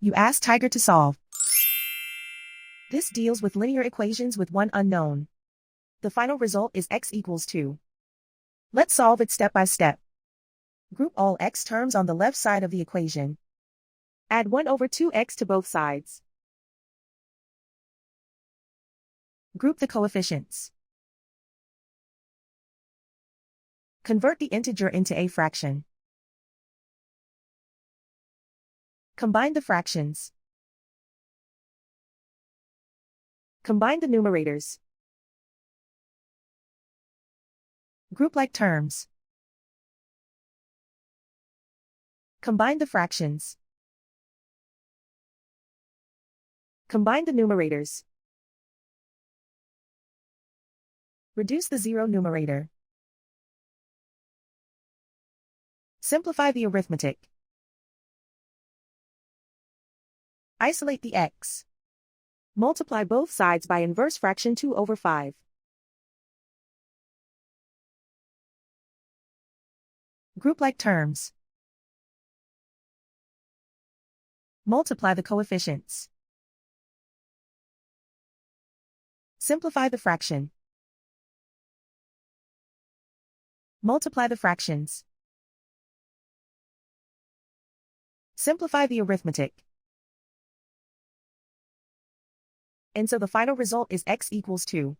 You ask Tiger to solve. This deals with linear equations with one unknown. The final result is x equals 2. Let's solve it step by step. Group all x terms on the left side of the equation. Add 1 over 2x to both sides. Group the coefficients. Convert the integer into a fraction. Combine the fractions. Combine the numerators. Group like terms. Combine the fractions. Combine the numerators. Reduce the zero numerator. Simplify the arithmetic. Isolate the x. Multiply both sides by inverse fraction 2 over 5. Group like terms. Multiply the coefficients. Simplify the fraction. Multiply the fractions. Simplify the arithmetic. And so the final result is x equals 2.